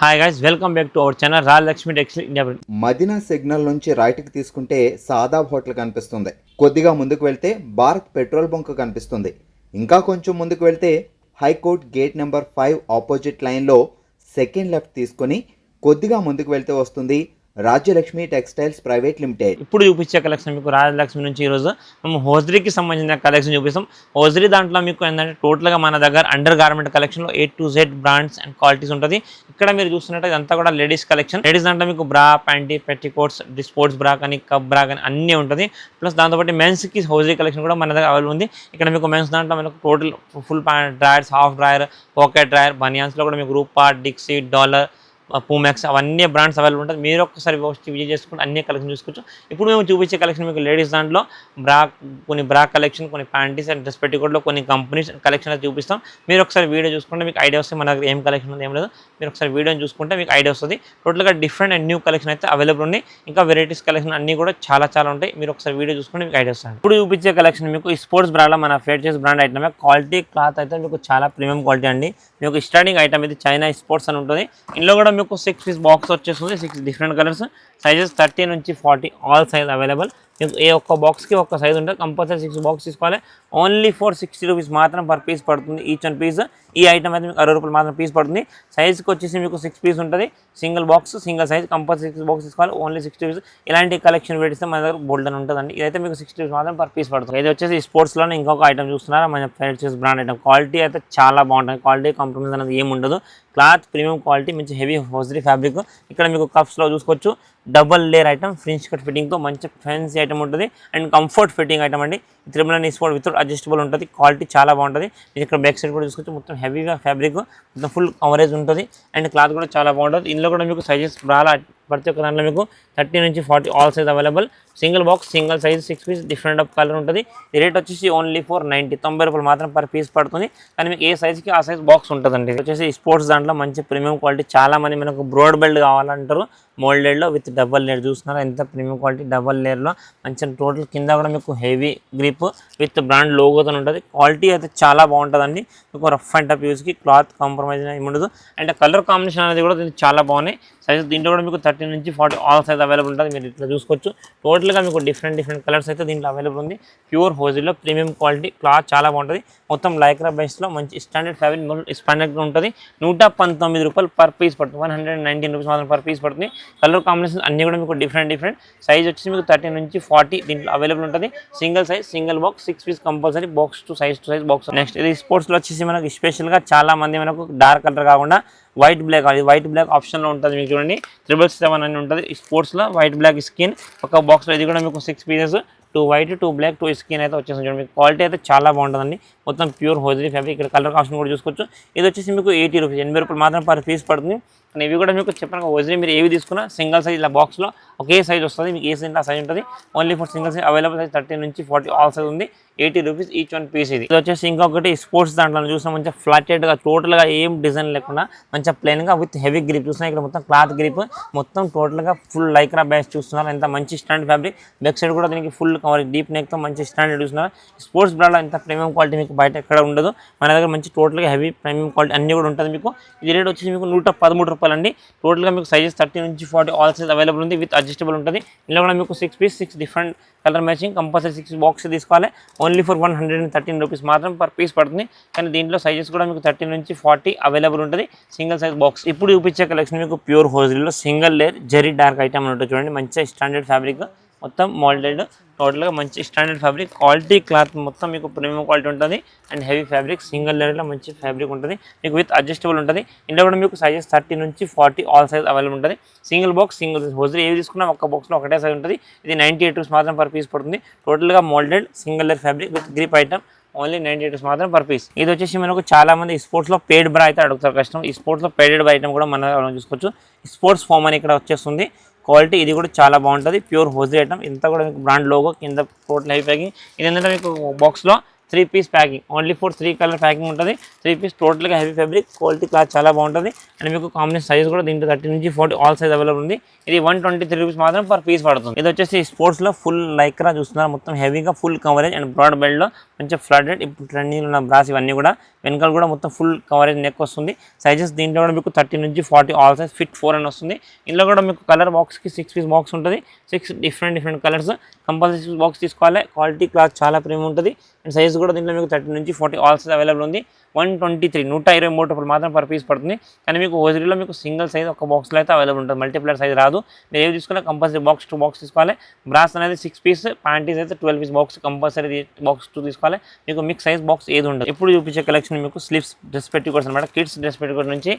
Hi guys, welcome back to our channel royal Lakshmi textile India. Madina signal నుంచి రైట్కి తీసుకుంటే Shadab hotel కనిపిస్తుంది. కొద్దిగా ముందుకు వెళ్తే భారత్ పెట్రోల్ బంక్ కనిపిస్తుంది. ఇంకా కొంచెం ముందుకు వెళ్తే హైకోర్ట్ గేట్ నెంబర్ 5 ఆపోజిట్ లైన్లో సెకండ్ లెఫ్ట్ తీసుకొని కొద్దిగా ముందుకు వెళ్తే వస్తుంది రాజ్యలక్ష్మి టెక్స్టైల్స్ ప్రైవేట్ లిమిటెడ్. ఇప్పుడు చూపించే కలెక్షన్ మీకు రాజలక్ష్మి నుంచి ఈరోజు మేము హోజరీకి సంబంధించిన కలెక్షన్ చూపిస్తాం. హోజరీ దాంట్లో మీకు ఏంటంటే టోటల్గా మన దగ్గర అండర్ గార్మెంట్ కలెక్షన్లో A to Z brands and qualities ఉంటుంది. ఇక్కడ మీరు చూస్తున్నట్టు ఇదంతా కూడా లేడీస్ కలెక్షన్. లేడీస్ దాంట్లో మీకు బ్రా, ప్యాంటీ, పెట్టికోట్స్, స్పోర్ట్స్ బ్రా కానీ కప్ బ్రా కానీ అన్నీ ఉంటుంది. ప్లస్ దాంతోపాటు మెన్స్కి హోజరీ కలెక్షన్ కూడా మన దగ్గర అవైలబుల్ ఉంది. ఇక్కడ మీకు మెన్స్ దాంట్లో మనకు total full drawers, half drawer, pocket drawer, బనియాన్స్లో కూడా మీకు రూపా, డిక్సీ, డాలర్, పూమెక్స్ అవన్నీ బ్రాండ్స్ అవైలబుల్ ఉంటుంది. మీరు ఒక్కసారి విజిట్ చేసుకుంటే అన్ని కలెక్షన్ చూసుకోవచ్చు. ఇప్పుడు మేము చూపించే కలెక్షన్ మీకు లేడీస్ దాంట్లో కొన్ని బ్రా కలెక్షన్, కొన్ని ప్యాంటీస్ అండ్ డ్రెస్ పెట్టికోట్లో కొన్ని కంపెనీస్ కలెక్షన్ అయితే చూపిస్తాం. మీరు ఒకసారి వీడియో చూసుకుంటే మీకు ఐడియా వస్తుంది మన దగ్గర ఏం కలెక్షన్ ఉంది ఏం లేదు. మీరు ఒకసారి వీడియోని చూసుకుంటే మీకు ఐడియా వస్తుంది. టోటల్గా డిఫరెంట్ అండ్ న్యూ కలెక్షన్ అయితే అవైలబుల్ ఉన్నాయి. ఇంకా వెరైటీస్ కలెక్షన్ అన్నీ కూడా చాలా ఉంటాయి. మీరు ఒకసారి వీడియో చూసుకుంటే మీకు ఐడియా వస్తుంది. ఇప్పుడు చూపించే కలెక్షన్ మీకు ఈ స్పోర్ట్స్ బ్రాండ్లో మన ఫేర్చేస్ బ్రాండ్ ఐటమ్ క్వాలిటీ క్లాత్ అయితే మీకు చాలా ప్రీమియం క్వాలిటీ అండి. మీకు స్టార్టింగ్ ఐటమ్ ఇది చైనా స్పోర్ట్స్ అని ఉంటుంది. ఇందులో కూడా మీకు 6 పీస్ బాక్స్ వచ్చేస్తుంది. 6 డిఫరెంట్ కలర్స్, సైజెస్ 30 నుంచి 40 ఆల్ సైజ్ అవైలబుల్. మీకు ఏ ఒక్క బాక్స్కి ఒక్క సైజ్ ఉంటుంది. కంపల్సరీ 6 బాక్స్ తీసుకోవాలి. ఓన్లీ ఫర్ 60 రూపీస్ మాత్రం పర్ పీస్ పడుతుంది. ఈచ్ అండ్ పీస్ ఈ ఐటమ్ అయితే మీకు 60 రూపాయలు మాత్రం పీస్ పడుతుంది. సైజ్కి వచ్చేసి మీకు 6 పీస్ ఉంటుంది. Single box, single size, compulsory 6 box తీసుకోవాలి. Only 60 rupees. ఇలాంటి కలెక్షన్ పెడితే మన దగ్గర బోల్డ్ అని ఉంటుందండి. ఇదైతే మీకు 60 రూపీస్ మాత్రం పర్ పీస్ పడుతుంది. ఇది వచ్చేసి స్పోర్ట్స్లోనే ఇంకొక ఐటమ్ చూస్తున్నారా, మన ఫేర్చేస్ బ్రాండ్ ఐటమ్. క్వాలిటీ అయితే చాలా బాగుంటుంది. క్వాలిటీ కాంప్రమైజ్ అనేది ఏమి ఉండదు. క్లాత్ ప్రీమియం క్వాలిటీ, మంచి హెవీ హోజరీ ఫ్యాబ్రిక్. ఇక్కడ మీకు కప్స్లో చూసుకోవచ్చు double layer item, fringe cut ఫిట్టింగ్తో మంచి ఫ్యాన్సీ ఐటమ్ ఉంటుంది. అండ్ కంఫర్ట్ ఫిట్టింగ్ ఐటమ్ అండి. Triple and sport without adjustable ఉంటుంది. క్వాలిటీ చాలా బాగుంటుంది. మీరు ఇక్కడ బ్యాక్ సైడ్ కూడా చూసుకోవచ్చు మొత్తం హెవీగా ఫ్యాబ్రిక్, మొత్తం ఫుల్ కవరేజ్ ఉంటుంది. అండ్ క్లాత్ కూడా చాలా బాగుంటుంది. ఇందులో కూడా మీకు సైజెస్ బ్రాలా ప్రతి ఒక్క దాంట్లో మీకు 30 నుంచి 40 all size available. Single box, single size, 6 piece different of colour ఉంటుంది. ఈ రేట్ వచ్చేసి ఓన్లీ ఫర్ 90 రూపాయలు మాత్రం పర్ పీస్ పడుతుంది. కానీ మీకు ఏ సైజ్కి ఆ సైజ్ బాక్స్ ఉంటుందండి. ఇది వచ్చేసి స్పోర్ట్స్ దాంట్లో మంచి ప్రీమియం క్వాలిటీ. చాలా మంది మనకు బ్రోడ్ బెల్ట్ కావాలంటారు, మోల్డెడ్లో విత్ డబల్ లేయర్. చూస్తున్నారు ఎంత ప్రీమియం క్వాలిటీ, డబల్ లేయర్లో మంచి టోటల్ కింద కూడా మీకు హెవీ గ్రిప్ విత్ బ్రాండ్ లోగోతో ఉంటుంది. క్వాలిటీ అయితే చాలా బాగుంటుందండి. మీకు రఫ్ అండ్ టఫ్ యూస్కి క్లాత్ కాంప్రమైజ్ ఏమి ఉండదు. అండ్ కలర్ కాంబినేషన్ అనేది కూడా చాలా బాగున్నాయి. సైజ్ దీంట్లో కూడా మీకు 30 నుంచి 40 ఆల్ సైజ్ అవైలబుల్ ఉంటుంది. మీరు ఇట్లా చూసుకోవచ్చు. టోటల్గా మీకు డిఫరెంట్ కలర్స్ అయితే దీంట్లో అవైలబుల్ ఉంది. ప్యూర్ హోజీలో ప్రీమియం క్వాలిటీ, క్లాత్ చాలా బాగుంటుంది. మొత్తం లైక్రా బేస్లో మంచి స్టాండర్డ్ ఫ్యాబ్రిక్ స్పాండెడ్ ఉంటుంది. 119 రూపాయలు పర్ పీస్ పడుతుంది. 119 రూపీస్ మాత్రం పర్ పీస్ పడుతుంది. కలర్ కాంబినేషన్ అన్నీ కూడా మీకు డిఫరెంట్ సైజ్ వచ్చేసి మీకు 30 నుంచి 40 దీంట్లో అవైలబుల్ ఉంటుంది. Single size, single box, 6 piece compulsory box to size box. Next ఇది స్పోర్ట్స్లో వచ్చేసి మనకు స్పెషల్గా చాలా మంది మనకు డార్క్ కలర్ కాకుండా వైట్ బ్లాక్ ఆప్షన్లో ఉంటుంది. మీకు చూడండి 777 అని ఉంటుంది. స్పోర్ట్స్లో వైట్ బ్లాక్ స్కిన్ ఒక బాక్స్లో. ఇది కూడా మీకు 6 పీసెస్, 2 వైట్, 2 బ్లాక్, 2 స్కిన్ అయితే వచ్చేసి చూడండి. మీకు క్వాలిటీ అయితే చాలా బాగుంటుందండి. మొత్తం ప్యూర్ హోజరీ ఫ్యాబ్రిక్. ఇక్కడ కలర్ ఆప్షన్ కూడా చూసుకోవచ్చు. ఇది వచ్చేసి మీకు 80 రూపీస్, 80 రూపాయలు మాత్రం పర్ పీస్ పడుతుంది. కానీ ఇవి కూడా మీకు చెప్పాను హోజరీ మీరు ఏవి తీసుకున్నా సింగిల్ సైజ్ ఇలా బాక్స్లో ఒకే సైజ్ వస్తుంది. మీకు ఏ సైజ్ ఆ సైజ్ ఉంటుంది. Only for single size available. Size 30 నుంచి 40 ఆల్ సైజ్ ఉంది. 80 రూపీస్ ఈచ్ వన్ పీస్. ఇది వచ్చేసి ఇంకొకటి స్పోర్ట్స్ దాంట్లో చూసినా మంచిగా ఫ్లాటెడ్గా టోటల్గా ఏం డిజైన్ లేకుండా మంచిగా ప్లెయిన్గా విత్ హెవీ గ్రిప్ చూస్తున్నా. ఇక్కడ మొత్తం క్లాత్ గ్రిప్, మొత్తం టోటల్గా ఫుల్ లైక్రా బ్యాస్ చూస్తున్నారు. ఎంత మంచి స్టాండర్డ్ ఫ్యాబ్రిక్. బ్యాక్ సైడ్ కూడా దీనికి ఫుల్ కవర్ డీప్ నెక్తో మంచి స్టాండర్డ్ చూస్తున్నారు. స్పోర్ట్స్ బ్రాండ్లో ఎంత ప్రీమియం క్వాలిటీ మీకు బయట ఎక్కడ ఉండదు. మన దగ్గర మంచి టోటల్గా హెవీ ప్రీమియం క్వాలిటీ అన్నీ కూడా ఉంటుంది. మీకు ఇది రేట్ వచ్చేసి మీకు 113 రూపాయలు అండి. టోటల్గా మీకు సైజెస్ 30 నుంచి 40 ఆల్ సైజ్ అవైలబుల్ ఉంది విత్ అడ్జస్టబుల్ ఉంటుంది. ఇందులో కూడా మీకు 6 piece, 6 different colour matching, compulsory 6 box తీసుకోవాలి. ఓన్లీ ఫర్ 113 రూపీస్ మాత్రం పర్ పీస్ పడుతుంది. కానీ దీంట్లో సైజెస్ కూడా మీకు 30 నుంచి 40 అవైలబుల్ ఉంటుంది. Single size box. ఇప్పుడు చూపించే కలెక్షన్ మీకు ప్యూర్ హోజరీలో సింగిల్ లేయర్ జెరీ డార్క్ ఐటమ్ అని ఉంటుంది. చూడండి మంచిగా స్టాండర్డ్ ఫ్యాబ్రిక్, మొత్తం మోల్డెడ్, టోటల్గా మంచి స్టాండర్డ్ ఫ్యాబ్రిక్. క్వాలిటీ క్లాత్ మొత్తం మీకు ప్రీమియం క్వాలిటీ ఉంటుంది. అండ్ హెవీ ఫ్యాబ్రిక్, సింగిల్ లేయర్లో మంచి ఫ్యాబ్రిక్ ఉంటుంది. మీకు విత్ అడ్జస్టబుల్ ఉంటుంది. ఇందులో కూడా మీకు సైజెస్ 30 నుంచి 40 ఆల్ సైజ్ అవైలబుల్ ఉంటుంది. Single box, single size hosiery ఏవి తీసుకున్నా ఒక్క బాక్స్లో ఒకటే సైజ్ ఉంటుంది. ఇది 98 రూపీస్ మాత్రం పర్ పీస్ పడుతుంది. టోటల్గా moulded single layer fabric with grip item. Only 98 rupees మాత్రం పర్ పీస్. ఇది వచ్చేసి మనకు చాలా మంది స్పోర్ట్స్లో పేడ్ బ్రా అయితే అడుగుతారు కష్టం. ఈ స్పోర్ట్స్లో పేడెడ్ బ్రా ఐటమ్ కూడా మనం చూసుకోవచ్చు. స్పోర్ట్స్ ఫోమ్ అని ఇక్కడ వచ్చేస్తుంది. క్వాలిటీ ఇది కూడా చాలా బాగుంటుంది. Pure hosiery item. ఇంత కూడా మీకు బ్రాండ్ లోగో కింద టోటల్ హెవీ ప్యాకింగ్. ఇది ఏంటంటే మీకు బాక్స్లో 3 piece packing, only for 3 colour packing ఉంటుంది. 3 పీస్ టోటల్గా హెవీ ఫ్యాబ్రిక్, క్వాలిటీ క్లాత్ చాలా బాగుంటుంది. అండ్ మీకు కాంబినేషన్ సైజ్ కూడా దీంట్లో 30 నుంచి 40 ఆల్ సైజ్ అవైలబుల్ ఉంది. ఇది 123 రూపీస్ మాత్రం పర్ పీస్ పడుతుంది. ఇది వచ్చేసి స్పోర్ట్స్లో ఫుల్ లైక్రా చూస్తున్నారు, మొత్తం హెవీగా ఫుల్ కవరేజ్ అండ్ బ్రాడ్ బెల్ట్లో మంచిగా ఫ్లడెడ్. ఇప్పుడు ట్రెండింగ్ ఉన్న బ్రాస్ ఇవన్నీ కూడా వెనకాల కూడా మొత్తం ఫుల్ కవరేజ్ నెక్ వస్తుంది. సైజెస్ దీంట్లో కూడా మీకు 30 నుంచి 40 ఆల్ సైజ్ ఫిట్ 4 అని వస్తుంది. ఇందులో కూడా మీకు కలర్ బాక్స్కి 6 పీస్ బాక్స్ ఉంటుంది. 6 డిఫరెంట్ కలర్స్, కంపల్సరీ 6 బాక్స్ తీసుకోవాలి. క్వాలిటీ క్లాత్ చాలా ప్రీమియం ఉంటుంది. అండ్ సైజ్ కూడా దీంట్లో మీకు 30 నుంచి 40 ఆల్ సైజ్ అవైలబుల్ ఉంది. 123 రూపాయలు మాత్రం పర్ పీస్ పడుతుంది. కానీ మీకు హోజరీలో మీకు సింగిల్ సైజ్ ఒక బాక్స్లో అయితే అవైలబుల్ ఉంటుంది, మల్టీప్లర్ సైజ్ రాదు. మీరు ఏవి తీసుకున్నా కంపల్సరీ బాక్స్ 2 బాక్స్ తీసుకోవాలి. బ్రాస్ అనేది 6 పీస్, ప్యాంటీస్ అయితే 12 పీస్ బాక్స్ కంపల్సరీ బాక్స్ 2 తీసుకోవాలి. మీకు మిక్స్ సైజ్ బాక్స్ ఏది ఉండదు. ఇప్పుడు చూపించే కలెక్షన్ మీకు స్లీవ్స్ డ్రెస్ పెట్టుకోవచ్చు అనమాట. కిడ్స్ డ్రెస్ పెట్టుకోవడం నుంచి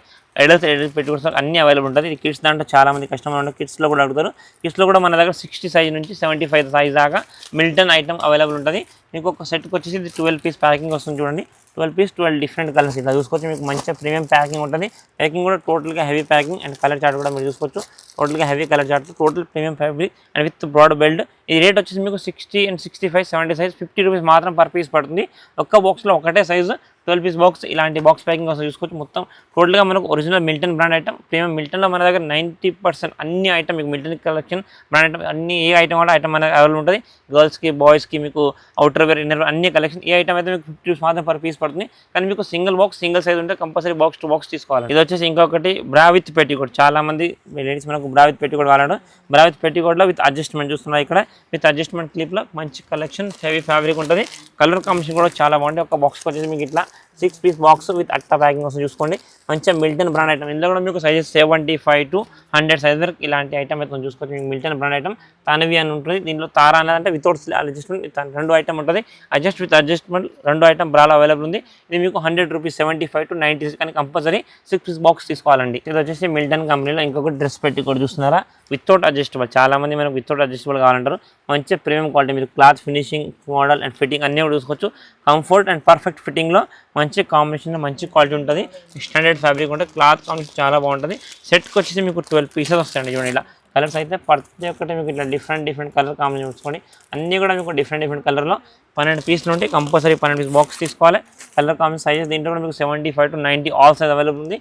అడల్ట్ పెట్టుకోవచ్చు అన్ని అవైలబుల్ ఉంటుంది. ఇది కిడ్స్ దాంట్లో చాలా మంది కస్టమర్ ఉంటారు, కిడ్స్లో కూడా అడుగుతారు. కిడ్స్లో కూడా మన దగ్గర 60 సైజ్ నుంచి 75 సైజ్ దాకా మిల్టన్ ఐటమ్ అవైలబుల్ ఉంటుంది. మీకు ఒక సెట్కి వచ్చేసి ఇది 12 పీస్ ప్యాకింగ్ వస్తుంది చూడండి. 12 పీస్ 12 డిఫరెంట్ కలర్స్ ఇట్లా చూసుకోవచ్చు. మీకు మంచిగా ప్రీమియం ప్యాకింగ్ ఉంటుంది. ప్యాకింగ్ కూడా టోటల్గా heavy packing and colour chart కూడా మీరు చూసుకోవచ్చు. టోటల్గా heavy colour chart, total premium fabric and with broad belt. ఈ రేట్ వచ్చేసి మీకు 60 అండ్ 65 70 సైజ్ 50 రూపీస్ మాత్రం పర్ పీస్ పడుతుంది. ఒక్క బాక్స్లో ఒకటే సైజు 12 పీస్ బాక్స్ ఇలాంటి బాక్స్ ప్యాకింగ్ వస్తుంది చూసుకోవచ్చు. మొత్తం టోటల్గా మనకు original Milton brand item, premium మిల్టన్లో మన దగ్గర 90% అన్ని ఐటమ్ మీకు మిల్టన్ కలెక్షన్ బ్రాండ్ ఐటమ్ అన్ని ఏ ఐటమ్ కూడా ఐటమ్ మనకు అవైలబుల్ ఉంటుంది. గర్ల్స్కి బాయ్స్కి మీకు అవుటర్ వేర్ ఇన్నర్ అన్ని కలెక్షన్ ఏ ఐటమ్ అయితే మీకు 50 రూపీస్ మాత్రం పర్ పీస్ పడుతుంది. కానీ మీకు సింగిల్ బాక్స్ సింగిల్ సైజ్ ఉంటే కంపల్సరీ బాక్స్ 2 బాక్స్ తీసుకోవాలి. ఇది వచ్చేసి ఇంకొకటి బ్రా విత్ పెట్టికోట్. చాలా మంది లేడీస్ మనకు బ్రా విత్ పెట్టికోట్ కావాలంటే బ్రా విత్ పెట్టికోట్లో విత్ అడ్జస్ట్మెంట్ చూస్తున్నారు. ఇక్కడ విత్ అడ్జస్ట్మెంట్ క్లిప్లో మంచి కలెక్షన్ హెవీ ఫ్యాబ్రిక్ ఉంటుంది. కలర్ కాంబినేషన్ కూడా చాలా బాగుంటుంది. ఒక బాక్స్కి వచ్చేసి మీకు ఇట్లా 6 పీస్ బాక్స్ విత్ అట్టా ప్యాకింగ్ వస్తుంది చూసుకోండి. మంచిగా మిల్టన్ బ్రాండ్ ఐటమ్. ఇందులో కూడా మీకు సైజెస్ 75 to 100 సైజ్ వరకు ఇలాంటి ఐటమ్ అయితే చూసుకోవచ్చు. మీకు మిల్టన్ బ్రాండ్ ఐటమ్ తనవి అని ఉంటుంది. దీంట్లో తారా అనేది వితౌట్ అడ్జస్ట్మెంట్ 2 ఐటమ్ ఉంటుంది. అడ్జస్ట్ విత్ అడ్జస్ట్మెంట్ 2 ఐటమ్ బ్రాలో అవైలబుల్ ఉంది. ఇది మీకు 100 రూపీస్ 75 to 90 కానీ కంపల్సరీ 6 పీస్ బాక్స్ తీసుకోవాలండి. ఇది వచ్చేసి మిల్టన్ కంపెనీలో ఇంకొక డ్రెస్ పెట్టి కూడా చూస్తున్నారా, వితౌట్ అడ్జస్టబుల్. చాలా మంది మనకు వితౌట్ అడ్జస్టబుల్ కావాలంటారు. మంచి ప్రీమియం క్వాలిటీ, మీరు cloth finishing model and fitting అన్నీ కూడా చూసుకోవచ్చు. కంఫర్ట్ అండ్ పర్ఫెక్ట్ ఫిట్టింగ్లో మంచి కాంబినేషన్, మంచి క్వాలిటీ ఉంటుంది. స్టాండర్డ్ ఫ్యాబ్రిక్ ఉంటుంది. క్లాత్ కాంబినేషన్ చాలా బాగుంటుంది. సెట్కి వచ్చేసి మీకు 12 పీసెస్ వస్తాయండి చూడండి. ఇలా కలర్స్ అయితే ప్రతి ఒక్కటి మీకు ఇట్లా డిఫరెంట్ కలర్ కాంబినేషన్ చూసుకోండి. అన్నీ కూడా మీకు డిఫరెంట్ కలర్లో 12 పీసులు ఉంటాయి. కంపల్సరీ 12 పీస్ బాక్స్ తీసుకోవాలి. కలర్ కాంబినేషన్ సైజెస్ దీంట్లో కూడా మీకు 75 to 90 ఆల్ సైజ్ అవైలబుల్ ఉంది.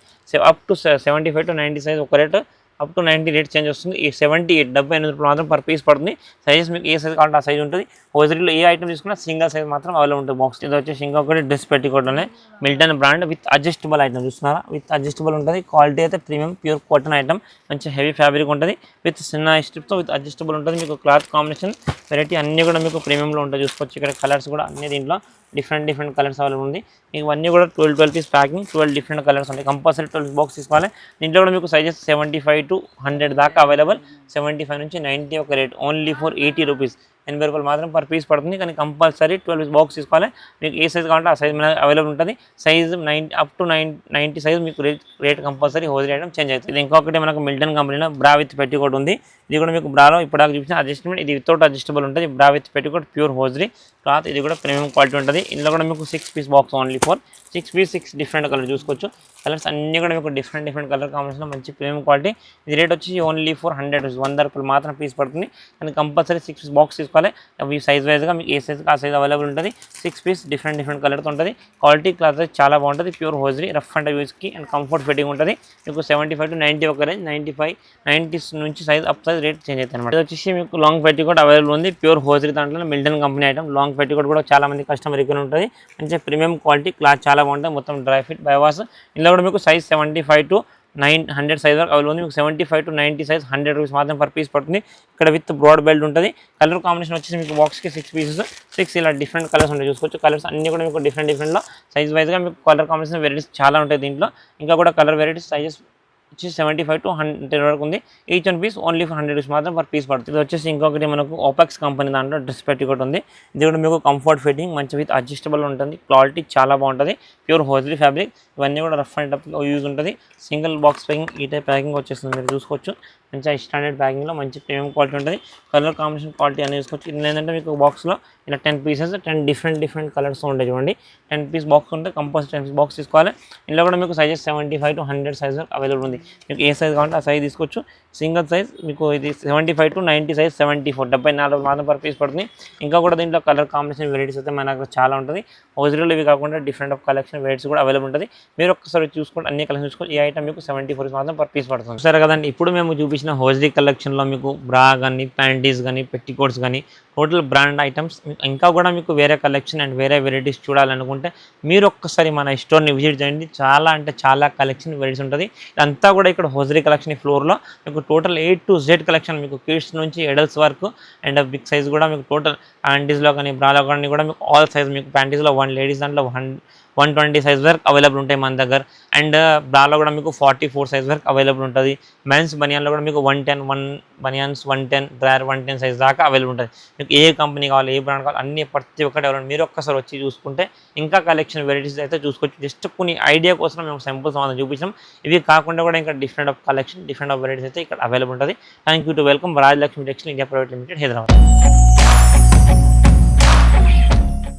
అప్ టు 75 to 90 సైజ్ ఒక rate, up to 90 rate change వస్తుంది. ఈ 78 రూపాయలు మాత్రం పర్ పీస్ పడుతుంది. సైజెస్ మీకు ఏ సైజ్ కావాలంటే ఆ సైజ్ ఉంటుంది. హోజరీలో ఏ ఐటమ్ తీసుకున్నా సింగిల్ సైజ్ మాత్రం అవైలబుల్ ఉంటుంది బాక్స్. ఇది వచ్చేసి ఇంకొకటి డ్రెస్ పెట్టుకోవడంలో Milton brand with adjustable item చూస్తున్నారా, విత్ అడ్జస్టబుల్ ఉంటుంది. క్వాలిటీ అయితే ప్రీమియం ప్యూర్ కాటన్ ఐటమ్, మంచి హెవీ ఫ్యాబ్రిక్ ఉంటుంది. విత్ చిన్న స్ట్రిప్తో విత్ అడ్జస్టబుల్ ఉంటుంది. మీకు క్లాత్ కాంబినేషన్ వెరైటీ అన్నీ కూడా మీకు ప్రీమియంలో ఉంటుంది చూసుకోవచ్చు. ఇక్కడ కలర్స్ కూడా అన్ని దీంట్లో డిఫరెంట్ కలర్స్ అవైలబుల్ ఉంది. మీకు అన్నీ కూడా 12 పీస్ ప్యాకింగ్, 12 డిఫరెంట్ కలర్స్ ఉంటాయి. కంపల్సరీ 12 బాక్స్ తీసుకోవాలి. దీంట్లో కూడా మీకు సైజెస్ 75 to 100 దాకా అవైలబుల్. 75 నుంచి 90 ఒక రేట్, ఓన్లీ ఫర్ 80 రూపీస్ 80 రూపాయలు మాత్రం పర్ పీస్ పడుతుంది. కానీ కంపల్సరీ 12 పీస్ బాక్స్ తీసుకోవాలి. మీకు ఏ సైజ్ కావాలంటే ఆ సైజ్ మన అవైలబుల్ ఉంటుంది. సైజ్ 90 అప్ టు 90 సైజ్ మీకు rate compulsory hosiery item change అవుతుంది. ఇది ఇంకొకటి మనకు మిల్టన్ కంపెనీలో బ్రా విత్ పెట్టికోట్ ఉంది. ఇది కూడా మీకు బ్రాలో ఇప్పుడు చూపించిన అడ్జస్ట్మెంట్, ఇది వితౌట్ అడ్జస్టబుల్ ఉంటుంది. Bra with petticoat pure hosiery cloth. ఇది కూడా ప్రీమియం క్వాలిటీ ఉంటుంది. ఇందులో కూడా మీకు 6 piece box only for 6 piece 6 different colour చూసుకోవచ్చు. కలర్స్ అన్నీ కూడా మీకు డిఫరెంట్ కలర్ కాంబినేషన్, మంచి ప్రీమియం క్వాలిటీ. ఇది రేట్ వచ్చి ఓన్లీ ఫర్ 100 రూపీస్ 100 రూపాయలు మాత్రం పీస్ పడుతుంది. కానీ కంపల్సరీ 6 పీస్ బాక్స్ తీసుకోవాలి. అవి సైజ్ వైజ్గా మీకు ఏ సైజ్ ఆ సైజ్ అవైలబుల్ ఉంటుంది. 6 పీస్ డిఫరెంట్ కలర్తో ఉంటుంది. క్వాలిటీ క్లాత్ చాలా బాగుంటుంది. ప్యూర్ హోజరీ రఫ్ అండ్ యూస్కి అండ్ కంఫర్ట్ ఫిట్టింగ్ ఉంటుంది. మీకు 75 to 90 ఒక రేంజ్, 90 నుంచి size up size rate change అవుతుంది అనమాట. ఇది వచ్చేసి మీకు లాంగ్ పెట్టికోట్ అవైలబుల్ ఉంది. ప్యూర్ హోజరీ దాంట్లో Milton company item. Long petticoat కూడా చాలా మంది కస్టమర్ ఇక్కడ ఉంటుంది. మంచి ప్రీమియం క్వాలిటీ, క్లాత్ చాలా బాగుంటుంది. మొత్తం డ్రై ఫిట్ బైవాస్. ఇందులో కూడా మీకు సైజ్ 75 to 100 సైజ్ వరకు అవైలబుల్ ఉంది. మీకు 75 to 90 సైజ్ 100 రూపీస్ మాత్రం పర్ పీస్ పడుతుంది. ఇక్కడ విత్ బ్రాడ్ బెల్ట్ ఉంటుంది. కలర్ కాంబినేషన్ వచ్చేసి మీకు బాక్స్కి 6 పీసెస్ 6 ఇలా డిఫరెంట్ కలర్స్ ఉంటాయి చూసుకోవచ్చు. కలర్స్ అన్ని కూడా మీకు డిఫరెంట్లో సైజ్ వైజ్గా మీకు కలర్ కాంబినేషన్ వెరైటీస్ చాలా ఉంటాయి దీంట్లో. ఇంకా కూడా కలర్ వెరైటీస్ సైజెస్ వచ్చి 75 to 100 వరకు ఉంది. Each one piece only for 100 rupees మాత్రం పర్ పీస్ పడుతుంది. ఇది వచ్చేసి ఇంకొకటి మనకు ఓపెక్స్ కంపెనీ దాంట్లో డ్రెస్ పెట్టికోట్ ఉంది. ఇది కూడా మీకు కంఫర్ట్ ఫిట్టింగ్, మంచి విత్ అడ్జస్టబుల్ ఉంటుంది. క్వాలిటీ చాలా బాగుంటుంది. Pure hosiery fabric. ఇవన్నీ కూడా రఫ్ అండ్ టఫ్లో యూజ్ ఉంటుంది. సింగిల్ బాక్స్ ప్యాకింగ్, ఈ టైప్ ప్యాకింగ్ వచ్చేస్తుంది మీరు చూసుకోవచ్చు. మంచిగా స్టాండర్డ్ ప్యాకింగ్లో మంచి ప్రీమియం క్వాలిటీ ఉంటుంది. కలర్ కాంబినేషన్ క్వాలిటీ అనేది చూసుకోవచ్చు. ఇది ఏంటంటే మీకు బాక్స్లో ఇలా 10 పీసెస్ 10 డిఫరెంట్ కలర్స్ ఉంటాయి చూడండి. 10 పీస్ బాక్స్ ఉంటే కంపల్సరీ 10 పీస్ బాక్స్ తీసుకోవాలి. ఇందులో కూడా మీకు సైజెస్ 75 to 100 సైజ్ అవైలబుల్ ఉంది. మీకు ఏ సైజ్ కావాలంటే ఆ సైజ్ తీసుకోవచ్చు. సింగిల్ సైజ్ మీకు ఇది 75 to 90 సైజ్ 74 74 మాత్రం పర్ పీస్ పడుతుంది. ఇంకా కూడా దీంట్లో కలర్ కాంబినేషన్ వెరైటీస్ అయితే మన దగ్గర చాలా ఉంటుంది. హోజ్రీలో ఇవి కాకుండా డిఫరెంట్ ఆఫ్ కలెక్షన్ వెరైటీస్ కూడా అవైలబుల్ ఉంటుంది. మీరు ఒక్కసారి చూసుకోండి, అన్ని కలెక్షన్ చూసుకోండి. ఈ ఐటమ్ మీకు 74 మాత్రం పర్ పీస్ పడుతుంది. సరే కదండి, ఇప్పుడు మేము చూపించిన హోజ్రీ కలెక్షన్లో మీకు బ్రా కానీ ప్యాంటీస్ కానీ పెట్టికోట్స్ కానీ టోటల్ బ్రాండ్ ఐటమ్స్, ఇంకా కూడా మీకు వేరే కలెక్షన్ అండ్ వేరే వెరైటీస్ చూడాలనుకుంటే మీరు ఒక్కసారి మన స్టోర్ని విజిట్ చేయండి. చాలా అంటే చాలా కలెక్షన్ వెరైటీస్ ఉంటుంది. ఇదంతా కూడా ఇక్కడ హోజ్రీ కలెక్షన్ ఈ ఫ్లోర్లో మీకు total A to Z collection, మీకు కిడ్స్ నుంచి అడల్ట్స్ వరకు అండ్ బిగ్ సైజ్ కూడా మీకు టోటల్ ప్యాంటీస్లో కానీ బ్రాలో కానీ కూడా మీకు ఆల్ సైజ్, మీకు ప్యాంటీస్లో 1 లేడీస్ దాంట్లో 120 సైజ్ వరకు అవైలబుల్ ఉంటాయి మన దగ్గర. అండ్ బ్రాలో కూడా మీకు 44 సైజ్ వరకు అవైలబుల్ ఉంటుంది. మెన్స్ బనియాన్లో కూడా మీకు 110 బనియాన్స్ 110 డ్రైయర్ 110 సైజ్ దాకా అవైలబుల్ ఉంటుంది. మీకు ఏ కంపెనీ కావాలి, ఏ బ్రాండ్ కావాలి, అన్ని ప్రతి ఒక్కటి అవైలబుల్. మీరు ఒక్కసారి వచ్చి చూసుకుంటే ఇంకా కలెక్షన్ వెరైటీస్ అయితే చూసుకోవచ్చు. జస్ట్ కొన్ని ఐడియా కోసం మేము సింపుల్స్ మనం చూపించాం. ఇవి కాకుండా కూడా ఇంకా different of collection, different of varieties అయితే ఇక్కడ అవైలబుల్ ఉంటుంది. Thank you to welcome Rajalakshmi textile India private limited, Hyderabad.